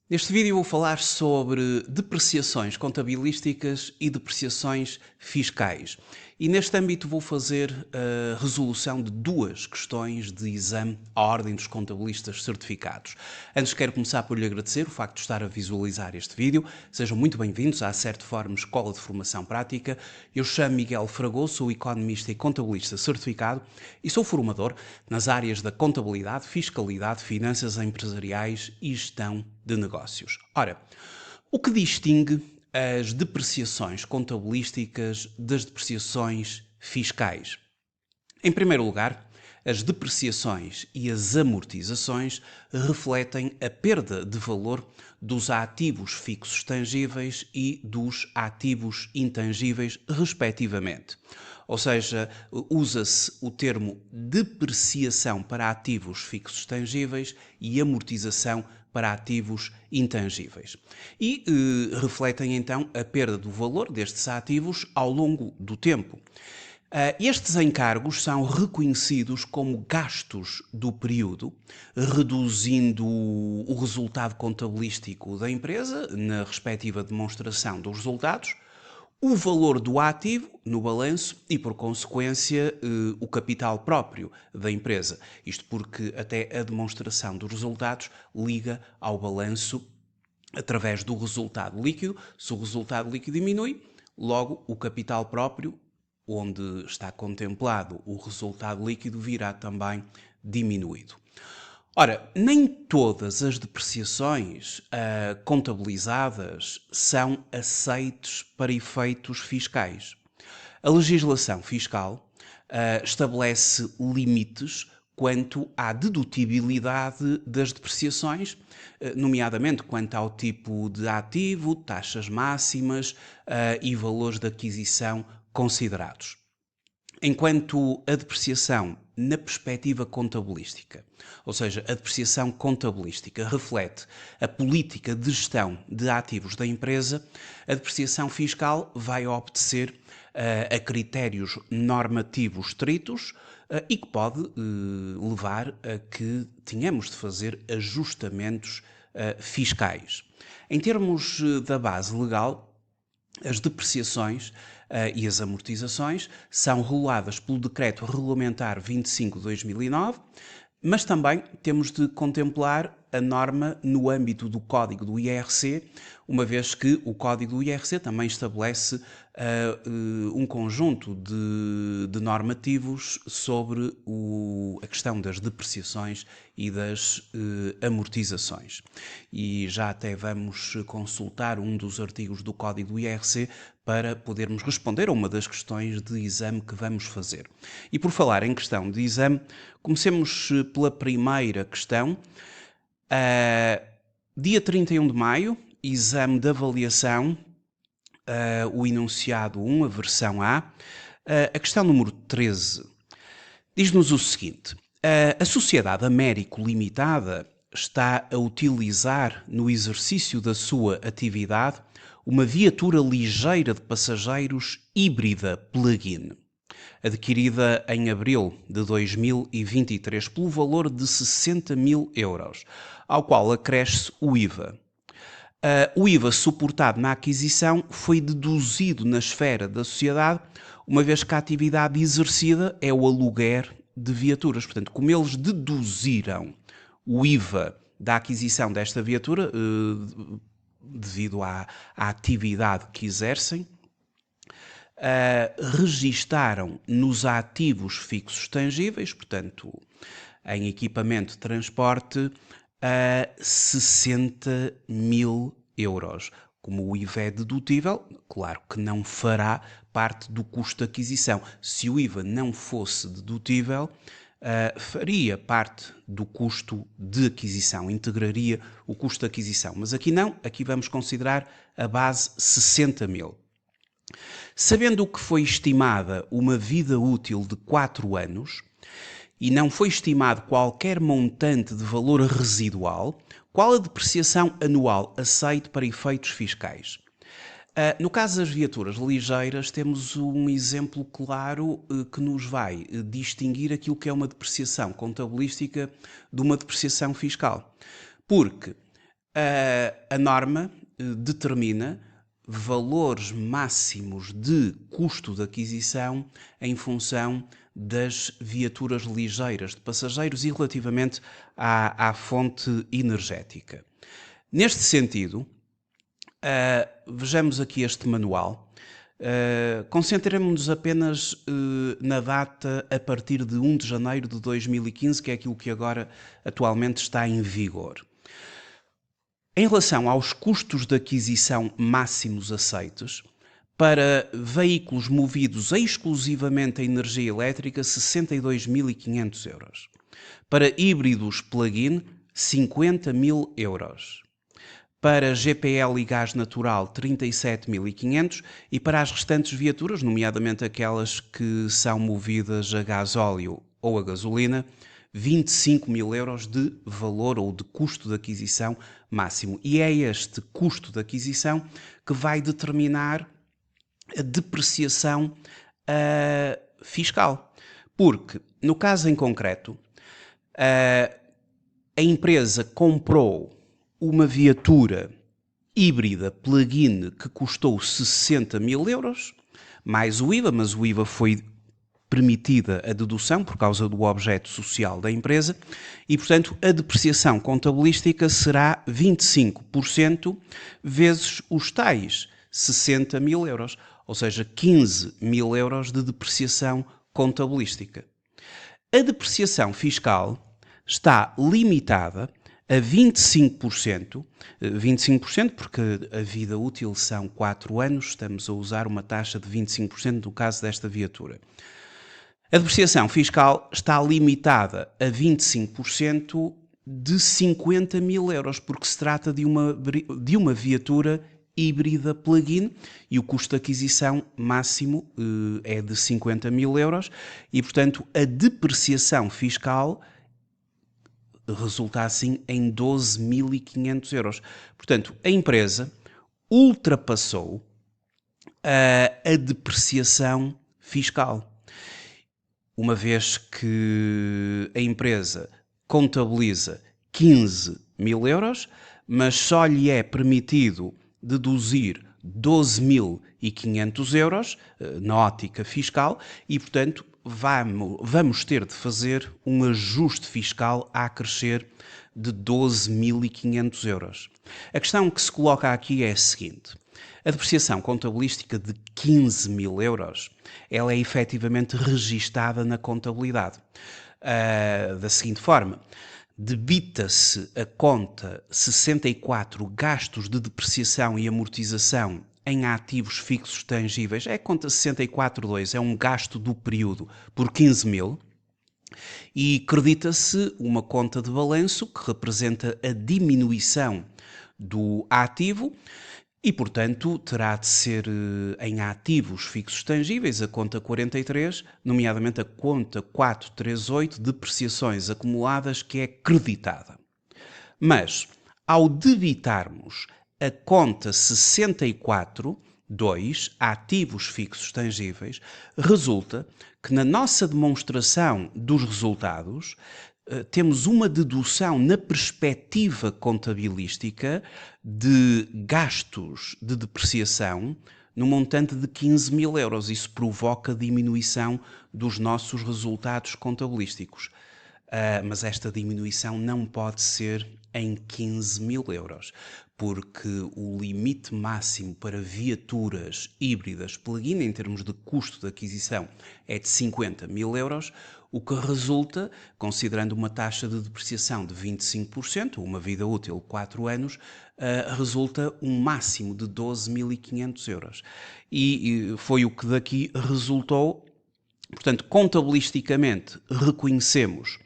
Neste vídeo vou falar sobre depreciações contabilísticas e depreciações fiscais. E neste âmbito vou fazer a resolução de duas questões de exame à Ordem dos Contabilistas Certificados. Antes quero começar por lhe agradecer o facto de estar a visualizar este vídeo. Sejam muito bem-vindos à Certiform Escola de Formação Prática. Eu chamo Miguel Fragoso, sou economista e contabilista certificado e sou formador nas áreas da contabilidade, fiscalidade, finanças empresariais e gestão de negócios. Ora, o que distingue as depreciações contabilísticas das depreciações fiscais? Em primeiro lugar, as depreciações e as amortizações refletem a perda de valor dos ativos fixos tangíveis e dos ativos intangíveis, respectivamente. Ou seja, usa-se o termo depreciação para ativos fixos tangíveis e amortização para ativos intangíveis. E refletem então a perda do valor destes ativos ao longo do tempo. Estes encargos são reconhecidos como gastos do período, reduzindo o resultado contabilístico da empresa na respectiva demonstração dos resultados, o valor do ativo no balanço e, por consequência, o capital próprio da empresa. Isto porque até a demonstração dos resultados liga ao balanço através do resultado líquido. Se o resultado líquido diminui, logo o capital próprio, onde está contemplado o resultado líquido, virá também diminuído. Ora, nem todas as depreciações contabilizadas são aceites para efeitos fiscais. A legislação fiscal estabelece limites quanto à dedutibilidade das depreciações, nomeadamente quanto ao tipo de ativo, taxas máximas e valores de aquisição considerados. Enquanto a depreciação na perspectiva contabilística, ou seja, a depreciação contabilística reflete a política de gestão de ativos da empresa, a depreciação fiscal vai obedecer a critérios normativos estritos e que pode levar a que tenhamos de fazer ajustamentos fiscais. Em termos da base legal, as depreciações e as amortizações são reguladas pelo Decreto Regulamentar 25/2009, mas também temos de contemplar a norma no âmbito do Código do IRC, uma vez que o Código do IRC também estabelece um conjunto de normativos sobre a questão das depreciações e das amortizações. E já até vamos consultar um dos artigos do Código do IRC para podermos responder a uma das questões de exame que vamos fazer. E por falar em questão de exame, comecemos pela primeira questão. Dia 31 de maio, exame de avaliação, o enunciado 1, a versão A. A questão número 13 diz-nos o seguinte: a Sociedade Américo Limitada está a utilizar no exercício da sua atividade uma viatura ligeira de passageiros híbrida plug-in, adquirida em abril de 2023 pelo valor de 60.000 euros, ao qual acresce o IVA. O IVA suportado na aquisição foi deduzido na esfera da sociedade, uma vez que a atividade exercida é o aluguer de viaturas. Portanto, como eles deduziram o IVA da aquisição desta viatura, devido à atividade que exercem, registaram nos ativos fixos tangíveis, portanto, em equipamento de transporte, 60.000 euros. Como o IVA é dedutível, claro que não fará parte do custo de aquisição. Se o IVA não fosse dedutível, faria parte do custo de aquisição, integraria o custo de aquisição. Mas aqui não, aqui vamos considerar a base 60.000. Sabendo que foi estimada uma vida útil de 4 anos e não foi estimado qualquer montante de valor residual, qual a depreciação anual aceite para efeitos fiscais? No caso das viaturas ligeiras, temos um exemplo claro que nos vai distinguir aquilo que é uma depreciação contabilística de uma depreciação fiscal. Porque A norma determina valores máximos de custo de aquisição em função das viaturas ligeiras de passageiros e relativamente à fonte energética. Neste sentido, vejamos aqui este manual. Concentremos-nos apenas na data a partir de 1 de janeiro de 2015, que é aquilo que agora atualmente está em vigor. Em relação aos custos de aquisição máximos aceitos, para veículos movidos exclusivamente a energia elétrica, 62.500 euros. Para híbridos plug-in, 50.000 euros. Para GPL e gás natural, 37.500 e para as restantes viaturas, nomeadamente aquelas que são movidas a gasóleo ou a gasolina, 25.000 euros de valor ou de custo de aquisição máximo. E é este custo de aquisição que vai determinar a depreciação fiscal. Porque, no caso em concreto, a empresa comprou uma viatura híbrida plug-in que custou 60.000 euros, mais o IVA, mas o IVA foi permitida a dedução por causa do objeto social da empresa e, portanto, a depreciação contabilística será 25% vezes os tais 60.000 euros, ou seja, 15.000 euros de depreciação contabilística. A depreciação fiscal está limitada a 25%, 25% porque a vida útil são 4 anos, estamos a usar uma taxa de 25% no caso desta viatura. A depreciação fiscal está limitada a 25% de 50.000 euros, porque se trata de uma viatura híbrida plug-in e o custo de aquisição máximo é de 50.000 euros e, portanto, a depreciação fiscal resulta assim em 12.500 euros. Portanto, a empresa ultrapassou a depreciação fiscal. Uma vez que a empresa contabiliza 15.000 euros, mas só lhe é permitido deduzir 12.500 euros na ótica fiscal e, portanto, vamos ter de fazer um ajuste fiscal a acrescer de 12.500 euros. A questão que se coloca aqui é a seguinte: a depreciação contabilística de 15.000 euros, ela é efetivamente registada na contabilidade. Da seguinte forma: debita-se a conta 64 gastos de depreciação e amortização em ativos fixos tangíveis. É a conta 64.2, é um gasto do período por 15.000. E credita-se uma conta de balanço que representa a diminuição do ativo e, portanto, terá de ser em ativos fixos tangíveis a conta 43, nomeadamente a conta 438, depreciações acumuladas, que é creditada. Mas, ao debitarmos a conta 64.2, ativos fixos tangíveis, resulta que na nossa demonstração dos resultados temos uma dedução na perspectiva contabilística de gastos de depreciação no montante de 15.000 euros. Isso provoca diminuição dos nossos resultados contabilísticos. Mas esta diminuição não pode ser em 15.000 euros, porque o limite máximo para viaturas híbridas plug-in em termos de custo de aquisição é de 50.000 euros, o que resulta, considerando uma taxa de depreciação de 25%, uma vida útil de 4 anos, resulta um máximo de 12.500 euros. E foi o que daqui resultou. Portanto, contabilisticamente reconhecemos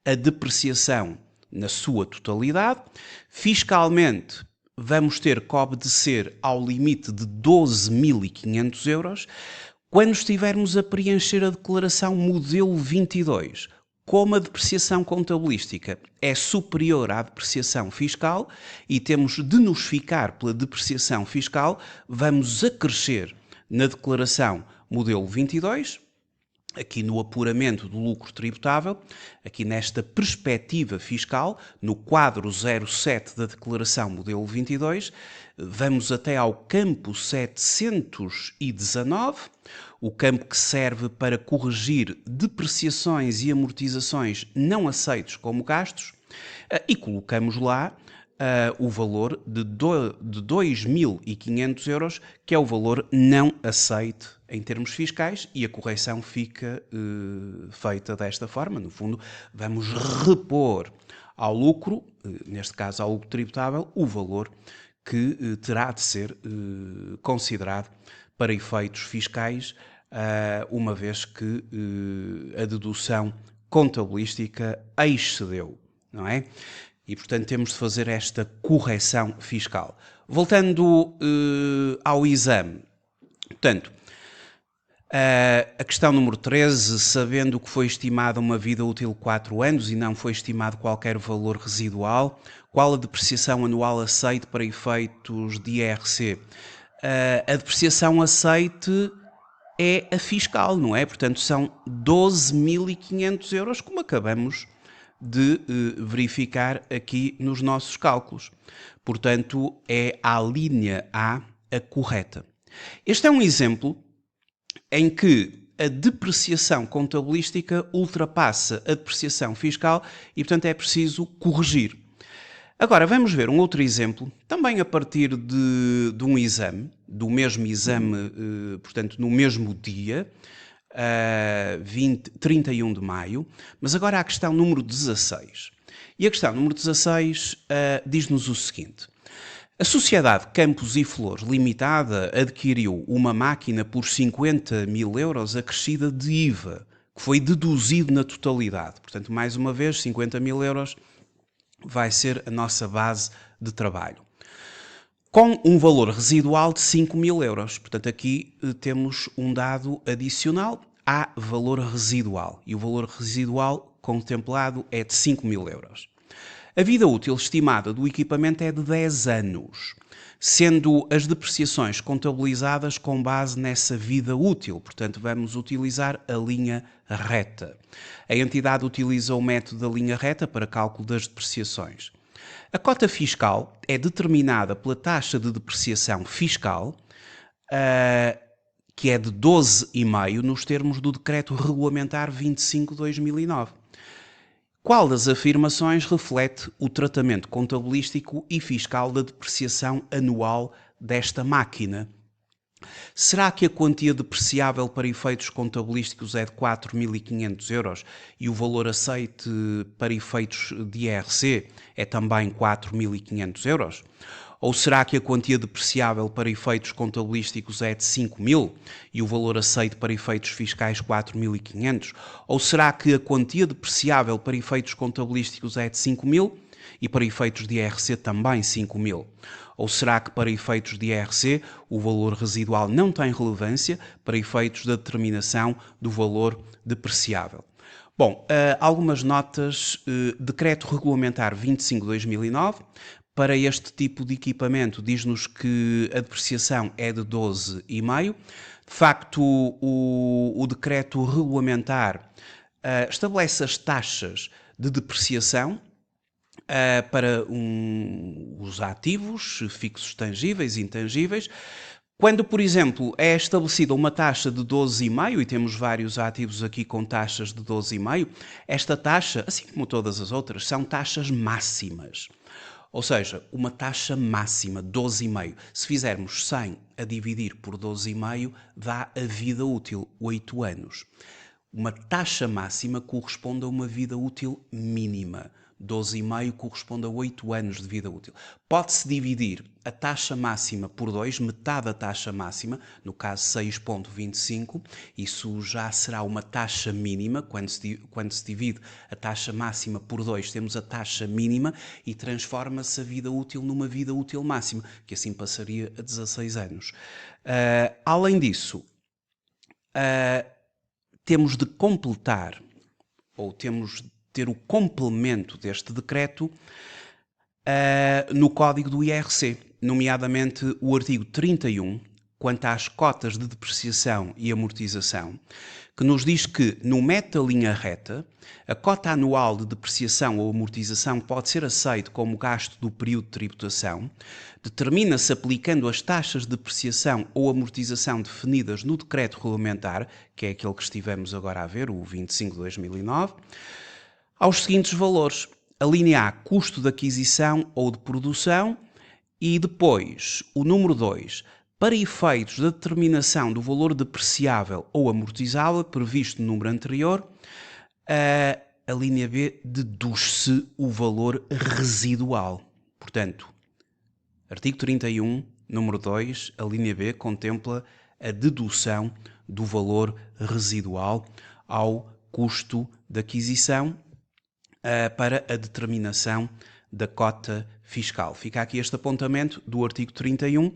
a depreciação na sua totalidade. Fiscalmente, vamos ter que obedecer ao limite de 12.500 euros. Quando estivermos a preencher a declaração modelo 22, como a depreciação contabilística é superior à depreciação fiscal e temos de nos ficar pela depreciação fiscal, vamos acrescer na declaração modelo 22 aqui no apuramento do lucro tributável, aqui nesta perspectiva fiscal, no quadro 07 da Declaração Modelo 22, vamos até ao campo 719, o campo que serve para corrigir depreciações e amortizações não aceitos como gastos, e colocamos lá o valor de 2.500 euros, que é o valor não aceite em termos fiscais, e a correção fica feita desta forma. No fundo, vamos repor ao lucro, neste caso ao lucro tributável, o valor que terá de ser considerado para efeitos fiscais, uma vez que a dedução contabilística excedeu, não é? E, portanto, temos de fazer esta correção fiscal. Voltando ao exame, portanto, a questão número 13, sabendo que foi estimada uma vida útil de 4 anos e não foi estimado qualquer valor residual, qual a depreciação anual aceite para efeitos de IRC? A depreciação aceite é a fiscal, não é? Portanto, são 12.500 euros, como acabamos de verificar aqui nos nossos cálculos. Portanto, é a linha A a correta. Este é um exemplo em que a depreciação contabilística ultrapassa a depreciação fiscal e, portanto, é preciso corrigir. Agora, vamos ver um outro exemplo, também a partir de um exame, do mesmo exame, portanto, no mesmo dia, 31 de maio, mas agora a questão número 16. E a questão número 16 diz-nos o seguinte: a Sociedade Campos e Flores Limitada adquiriu uma máquina por 50.000 euros acrescida de IVA, que foi deduzido na totalidade. Portanto, mais uma vez, 50.000 euros vai ser a nossa base de trabalho, com um valor residual de 5.000 euros. Portanto, aqui temos um dado adicional, há valor residual, e o valor residual contemplado é de 5.000 euros. A vida útil estimada do equipamento é de 10 anos, sendo as depreciações contabilizadas com base nessa vida útil. Portanto, vamos utilizar a linha reta. A entidade utiliza o método da linha reta para cálculo das depreciações. A cota fiscal é determinada pela taxa de depreciação fiscal, que é de 12,5 nos termos do Decreto Regulamentar 25/2009. Qual das afirmações reflete o tratamento contabilístico e fiscal da depreciação anual desta máquina? Será que a quantia depreciável para efeitos contabilísticos é de 4.500 euros e o valor aceite para efeitos de IRC é também 4.500 euros? Ou será que a quantia depreciável para efeitos contabilísticos é de 5.000 e o valor aceite para efeitos fiscais 4.500? Ou será que a quantia depreciável para efeitos contabilísticos é de 5.000 e para efeitos de IRC também 5.000? Ou será que para efeitos de IRC o valor residual não tem relevância para efeitos da determinação do valor depreciável? Bom, algumas notas. Decreto Regulamentar 25/2009. Para este tipo de equipamento diz-nos que a depreciação é de 12,5. De facto, o decreto regulamentar estabelece as taxas de depreciação para os ativos fixos tangíveis e intangíveis. Quando, por exemplo, é estabelecida uma taxa de 12,5, e temos vários ativos aqui com taxas de 12,5, esta taxa, assim como todas as outras, são taxas máximas. Ou seja, uma taxa máxima, 12,5. Se fizermos 100 a dividir por 12,5, dá a vida útil, 8 anos. Uma taxa máxima corresponde a uma vida útil mínima. 12,5 corresponde a 8 anos de vida útil. Pode-se dividir a taxa máxima por 2, metade da taxa máxima, no caso 6,25, isso já será uma taxa mínima. Quando se divide a taxa máxima por 2, temos a taxa mínima e transforma-se a vida útil numa vida útil máxima, que assim passaria a 16 anos. Além disso, temos de completar, ou temos de ter o complemento deste decreto no código do IRC, nomeadamente o artigo 31, quanto às cotas de depreciação e amortização, que nos diz que, no meta-linha reta, a cota anual de depreciação ou amortização pode ser aceito como gasto do período de tributação, determina-se aplicando as taxas de depreciação ou amortização definidas no decreto regulamentar, que é aquele que estivemos agora a ver, o 25/2009, aos seguintes valores. A linha A, custo de aquisição ou de produção, e depois o número 2, para efeitos da determinação do valor depreciável ou amortizável previsto no número anterior, a linha B deduz-se o valor residual. Portanto, artigo 31, número 2, a linha B contempla a dedução do valor residual ao custo de aquisição para a determinação da cota fiscal. Fica aqui este apontamento do artigo 31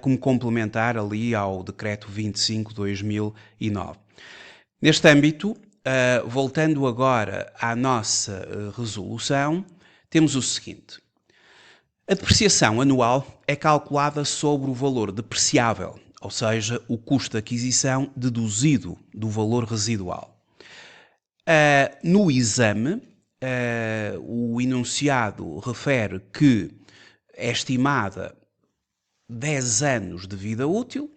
como complementar ali ao decreto 25/2009. Neste âmbito, voltando agora à nossa resolução, temos o seguinte. A depreciação anual é calculada sobre o valor depreciável, ou seja, o custo de aquisição deduzido do valor residual. No exame, o enunciado refere que é estimada 10 anos de vida útil.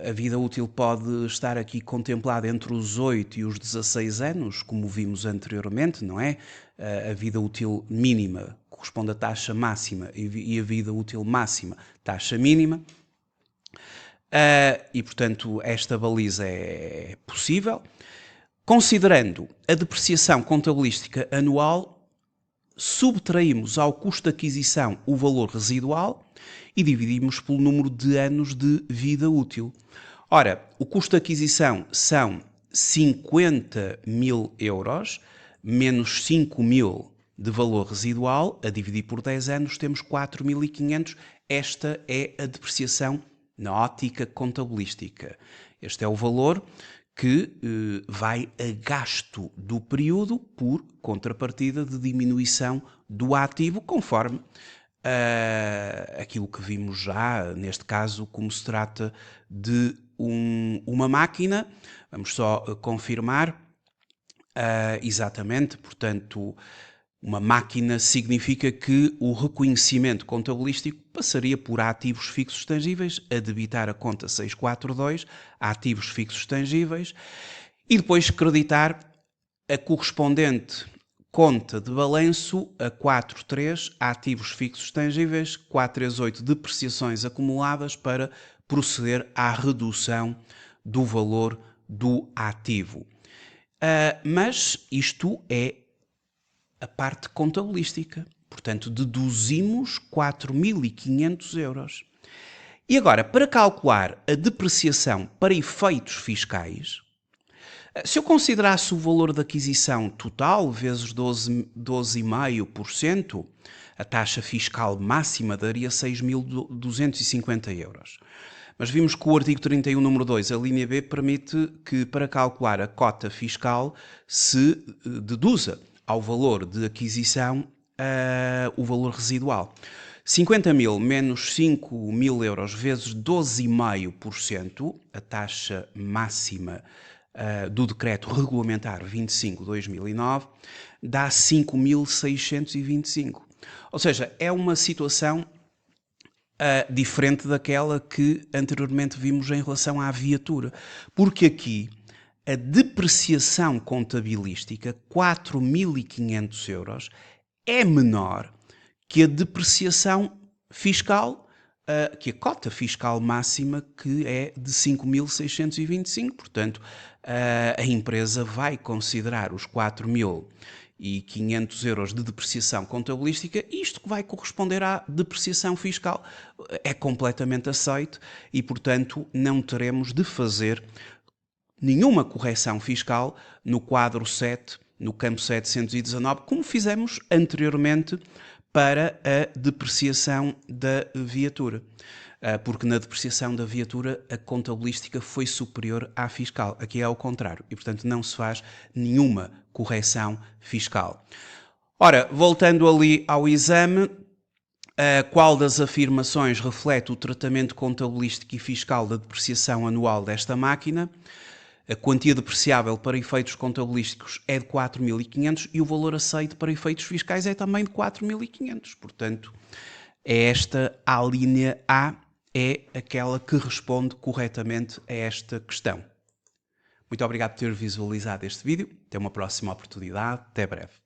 A vida útil pode estar aqui contemplada entre os 8 e os 16 anos, como vimos anteriormente, não é? A vida útil mínima corresponde à taxa máxima e a vida útil máxima, taxa mínima. E, portanto, esta baliza é possível. Considerando a depreciação contabilística anual, subtraímos ao custo de aquisição o valor residual e dividimos pelo número de anos de vida útil. Ora, o custo de aquisição são 50.000 euros, menos 5.000 de valor residual, a dividir por 10 anos temos 4.500. Esta é a depreciação na ótica contabilística. Este é o valor que vai a gasto do período por contrapartida de diminuição do ativo, conforme aquilo que vimos já, neste caso, como se trata de uma máquina. Vamos só confirmar exatamente, portanto, uma máquina significa que o reconhecimento contabilístico passaria por ativos fixos tangíveis, a debitar a conta 642, ativos fixos tangíveis, e depois creditar a correspondente conta de balanço a 43, ativos fixos tangíveis, 438, depreciações acumuladas, para proceder à redução do valor do ativo. Mas isto é a parte contabilística. Portanto, deduzimos 4.500 euros. E agora, para calcular a depreciação para efeitos fiscais, se eu considerasse o valor da aquisição total vezes 12,5%, a taxa fiscal máxima daria 6.250 euros. Mas vimos que o artigo 31, número 2, a linha B, permite que, para calcular a cota fiscal, se deduza ao valor de aquisição o valor residual. 50.000 menos 5.000 euros vezes 12,5%, a taxa máxima do decreto regulamentar 25/2009, dá 5.625. Ou seja, é uma situação diferente daquela que anteriormente vimos em relação à viatura. Porque aqui a depreciação contabilística, 4.500 euros, é menor que a depreciação fiscal, que a cota fiscal máxima, que é de 5.625. Portanto, a empresa vai considerar os 4.500 euros de depreciação contabilística, isto que vai corresponder à depreciação fiscal. É completamente aceito e, portanto, não teremos de fazer nenhuma correção fiscal no quadro 7, no campo 719, como fizemos anteriormente para a depreciação da viatura. Porque na depreciação da viatura a contabilística foi superior à fiscal. Aqui é ao contrário e, portanto, não se faz nenhuma correção fiscal. Ora, voltando ali ao exame, Qual das afirmações reflete o tratamento contabilístico e fiscal da depreciação anual desta máquina? A quantia depreciável para efeitos contabilísticos é de 4.500 e o valor aceito para efeitos fiscais é também de 4.500. Portanto, esta a linha A é aquela que responde corretamente a esta questão. Muito obrigado por ter visualizado este vídeo. Até uma próxima oportunidade. Até breve.